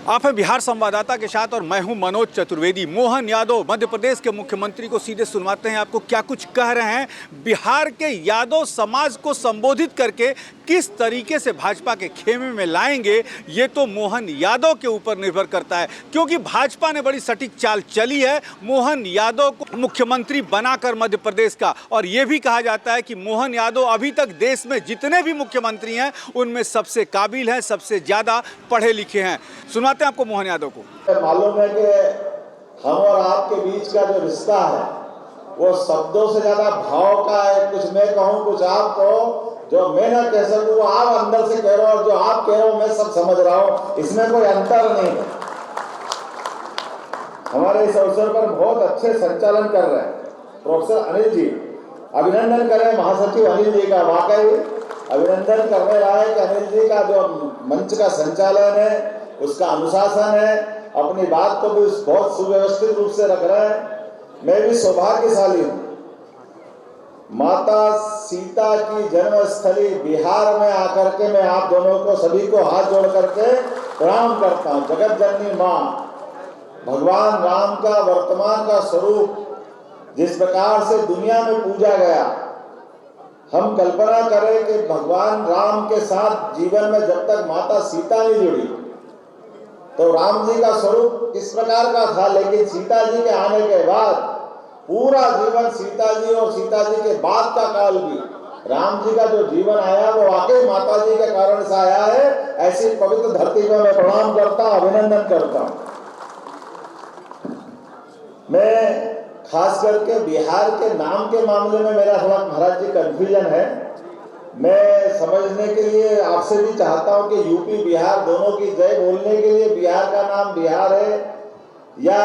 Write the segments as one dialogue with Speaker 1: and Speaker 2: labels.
Speaker 1: आप हैं बिहार संवाददाता के साथ और मैं हूं मनोज चतुर्वेदी। मोहन यादव मध्य प्रदेश के मुख्यमंत्री को सीधे सुनवाते हैं आपको क्या कुछ कह रहे हैं। बिहार के यादव समाज को संबोधित करके किस तरीके से भाजपा के खेमे में लाएंगे ये तो मोहन यादव के ऊपर निर्भर करता है, क्योंकि भाजपा ने बड़ी सटीक चाल चली है मोहन यादव को मुख्यमंत्री बनाकर मध्य प्रदेश का। और ये भी कहा जाता है कि मोहन यादव अभी तक देश में जितने भी मुख्यमंत्री हैं उनमें सबसे काबिल हैं, सबसे ज्यादा पढ़े लिखे हैं। सुनाते हैं आपको मोहन यादव को।
Speaker 2: मालूम है कि हम और आपके बीच का जो रिश्ता है वो शब्दों से ज्यादा भाव का है। कुछ मैं कहूँ कुछ आप कहो, जो मैं ना कह सकूँ वो आप अंदर से कह रहे हो और जो आप कह रहे हो मैं सब समझ रहा हूँ, इसमें कोई अंतर नहीं है। हमारे इस अवसर पर बहुत अच्छे संचालन कर रहे हैं प्रोफेसर अनिल जी, अभिनंदन करें महासचिव अनिल जी का। वाकई अभिनंदन करने लायक अनिल जी का जो मंच का संचालन है, उसका अनुशासन है, अपनी बात को भी बहुत सुव्यवस्थित रूप से रख रहे हैं। मैं भी सौभाग्यशाली हूँ, माता सीता की जन्मस्थली बिहार में आकर के मैं आप दोनों को सभी को हाथ जोड़ करके प्रणाम करता हूँ। जगत जननी माँ, भगवान राम का वर्तमान का स्वरूप जिस प्रकार से दुनिया में पूजा गया, हम कल्पना करें कि भगवान राम के साथ जीवन में जब तक माता सीता नहीं जुड़ी तो राम जी का स्वरूप किस प्रकार का था, लेकिन सीता जी के आने के बाद पूरा जीवन सीता जी और सीता जी के बाद का काल भी राम जी का जो जीवन आया वो वाकई माता जी के कारण से आया है। ऐसी पवित्र धरती पर मैं प्रणाम करता हूँ, अभिनंदन करता हूँ। मैं खास करके बिहार के नाम के मामले में मेरा थोड़ा महाराज जी कंफ्यूजन है। मैं समझने के लिए आपसे भी चाहता हूं कि यूपी बिहार दोनों की जय बोलने के लिए बिहार का नाम बिहार है या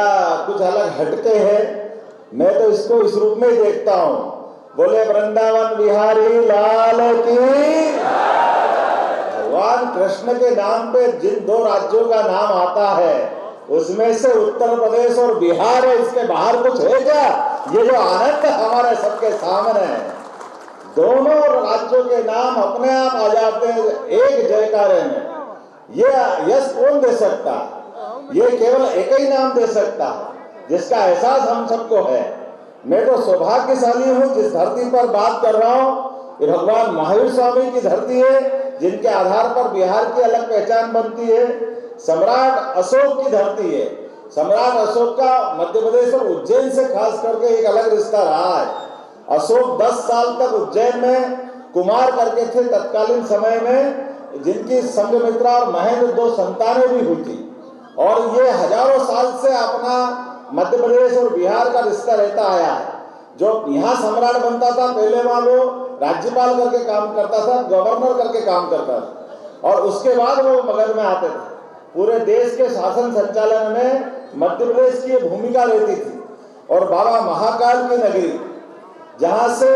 Speaker 2: कुछ अलग हटके है। मैं तो इसको इस रूप में ही देखता हूं, बोले वृंदावन बिहारी लाल की। भगवान कृष्ण के नाम पे जिन दो राज्यों का नाम आता है उसमें से उत्तर प्रदेश और बिहार है, इसके बाहर कुछ है क्या? ये जो आनंद हमारे सबके सामने है, दोनों राज्यों के नाम अपने आप आ जाते हैं एक जयकारे में। ये यश कौन दे सकता? ये केवल एक ही नाम दे सकता है जिसका एहसास हम सबको है। मैं तो सौभाग्यशाली हूँ जिस धरती पर बात कर रहा हूँ, ये भगवान महावीर स्वामी की धरती है, जिनके आधार पर बिहार की अलग पहचान बनती है। सम्राट अशोक की धरती है। सम्राट अशोक का मध्य प्रदेश और उज्जैन से खास करके एक अलग रिश्ता रहा है। अशोक 10 साल तक उज्जैन में कुमार करके थे तत्कालीन समय में, जिनकी संघमित्रा और महेंद्र 2 संतानें भी हुई थी। और ये हजारों साल से अपना मध्य प्रदेश और बिहार का रिश्ता रहता आया है। जो यहाँ सम्राट बनता था पहले वहां वो राज्यपाल करके काम करता था, गवर्नर करके काम करता था, और उसके बाद वो मगध में आते थे। पूरे देश के शासन संचालन में मध्य प्रदेश की भूमिका रहती थी। और बाबा महाकाल की नगरी, जहां से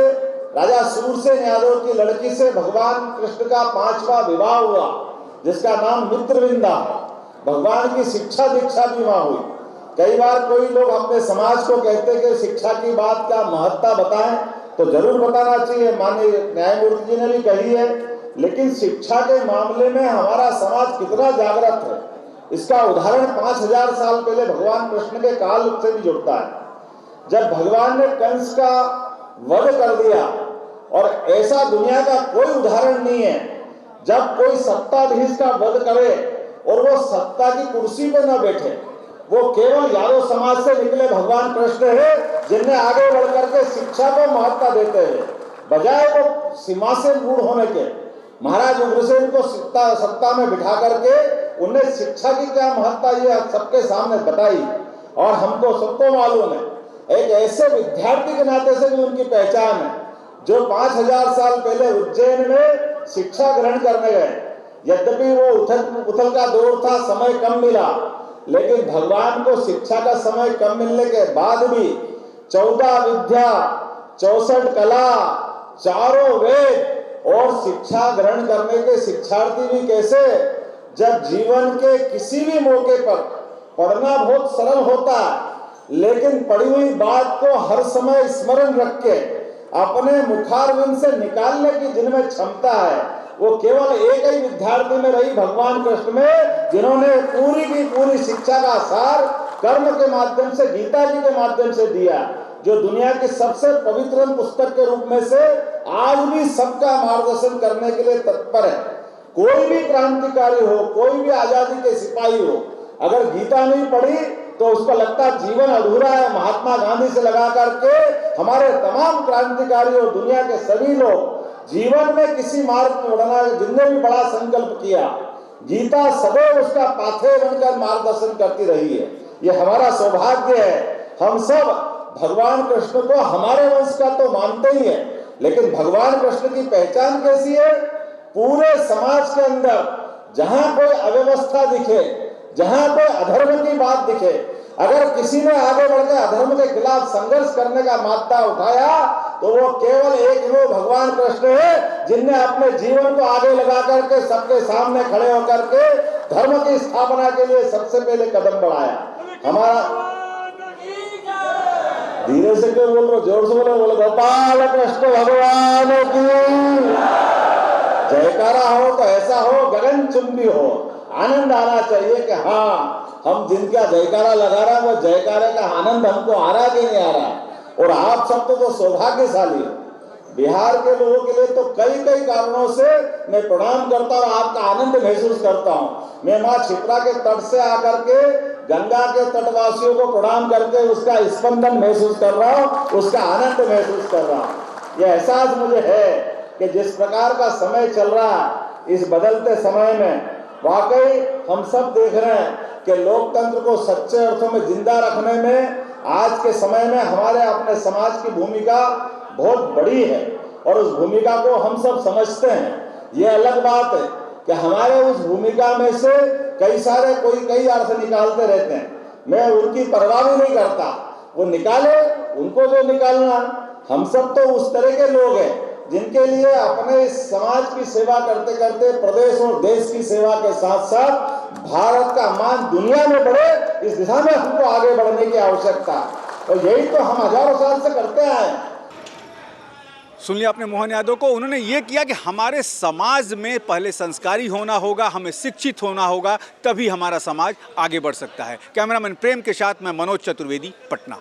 Speaker 2: राजा सूरसेन यादव की लड़की से भगवान कृष्ण का 5वां विवाह हुआ, जिसका नाम मित्रविंदा है। भगवान की शिक्षा दीक्षा भी वहां हुई। कई बार कोई लोग अपने समाज को कहते कि शिक्षा की बात का महत्ता बताएं, तो जरूर बताना चाहिए, माननीय न्यायमूर्ति जी ने भी कही है। लेकिन शिक्षा के मामले में हमारा समाज कितना जागृत है, इसका उदाहरण 5000 साल पहले भगवान कृष्ण के काल से भी जुड़ता है। जब भगवान ने कंस का वध कर दिया, और ऐसा दुनिया का कोई उदाहरण नहीं है जब कोई सत्ताधीश का वध करे और वो सत्ता की कुर्सी पर न बैठे, वो केवल यादव समाज से निकले भगवान कृष्ण है, जिन्हें आगे बढ़ करके शिक्षा को महत्ता देते हैं, बजाय वो सिंहासन रूढ़ होने के। महाराज उग्रसेन को सत्ता में बिठा करके उन्हें शिक्षा की क्या महत्ता ये सबके सामने बताई। और हमको सबको मालूम है, एक ऐसे विद्यार्थी के नाते से भी उनकी पहचान है जो 5000 साल पहले उज्जैन में शिक्षा ग्रहण करने गए। यद्यपि वो उथल का दौर था, समय कम मिला, लेकिन भगवान को शिक्षा का समय कम मिलने के बाद भी 14 विद्या, 64 कला, 4 वेद और शिक्षा ग्रहण करने के शिक्षार्थी भी कैसे, जब जीवन के किसी भी मौके पर पढ़ना बहुत सरल होता है, लेकिन पढ़ी हुई बात को हर समय स्मरण रख के अपने मुखारविंद से निकालने की जिनमें क्षमता है, वो केवल एक ही विद्यार्थी में रही, भगवान कृष्ण में, जिन्होंने पूरी की पूरी शिक्षा का सार कर्म के माध्यम से, गीता जी के माध्यम से दिया, जो दुनिया की सबसे पवित्र पुस्तक के रूप में से आज भी सबका मार्गदर्शन करने के लिए तत्पर है। कोई भी क्रांतिकारी हो, कोई भी आजादी के सिपाही हो, अगर गीता नहीं पढ़ी तो उसको लगता है जीवन अधूरा है। महात्मा गांधी से लगा करके हमारे तमाम क्रांतिकारी और दुनिया के सभी लोग जीवन में किसी मार्ग में बढ़ना, जिनने भी बड़ा संकल्प किया, गीता सदैव उसका पाथेय बनकर मार्गदर्शन करती रही है। ये हमारा सौभाग्य है। हम सब भगवान कृष्ण को हमारे वंश का तो मानते ही है, लेकिन भगवान कृष्ण की पहचान कैसी है? पूरे समाज के अंदर जहां कोई अव्यवस्था दिखे, जहां कोई अधर्म की बात दिखे, अगर किसी ने आगे बढ़कर अधर्म के खिलाफ संघर्ष करने का माद्दा उठाया तो वो केवल एक वो भगवान कृष्ण है, जिनने अपने जीवन को आगे लगा करके सबके सामने खड़े होकर के धर्म की स्थापना के लिए सबसे पहले कदम बढ़ाया। हमारा धीरे से क्यों बोल रहे, जोर से बोलो गोपाल कृष्ण भगवान की जयकारा हो तो ऐसा हो गगनचुंबी हो, आनंद आना चाहिए कि हाँ, हम जिनका जयकारा लगा रहा है वो जयकारे का आनंद हमको आ रहा कि नहीं आ रहा। और आप सब तो सौभाग्यशाली हो। बिहार के लोगों के लिए तो कई कई कारणों से मैं प्रणाम करता हूँ, आपका आनंद महसूस करता हूँ। मैं माँ क्षिप्रा के तट से आकर के गंगा के तटवासियों को प्रणाम करके उसका स्पंदन महसूस कर रहा हूँ, उसका आनंद महसूस कर रहा हूँ। यह एहसास मुझे है कि जिस प्रकार का समय चल रहा है, इस बदलते समय में वाकई हम सब देख रहे हैं कि लोकतंत्र को सच्चे अर्थों में जिंदा रखने में आज के समय में हमारे अपने समाज की भूमिका बहुत बड़ी है और उस भूमिका को हम सब समझते हैं। ये अलग बात है कि हमारे उस भूमिका में से कई अर्थ निकालते रहते हैं। मैं उनकी परवाह भी नहीं करता, वो निकाले, उनको जो निकालना। हम सब तो उस तरह के लोग हैं जिनके लिए अपने समाज की सेवा करते करते प्रदेश और देश की सेवा के साथ साथ भारत का मान दुनिया में बढ़े, इस दिशा में हमको आगे बढ़ने की आवश्यकता है और यही तो हम हजारों साल से करते आए हैं।
Speaker 1: सुन लिया आपने मोहन यादव को। उन्होंने ये किया कि हमारे समाज में पहले संस्कारी होना होगा, हमें शिक्षित होना होगा, तभी हमारा समाज आगे बढ़ सकता है। कैमरामैन प्रेम के साथ मैं मनोज चतुर्वेदी, पटना।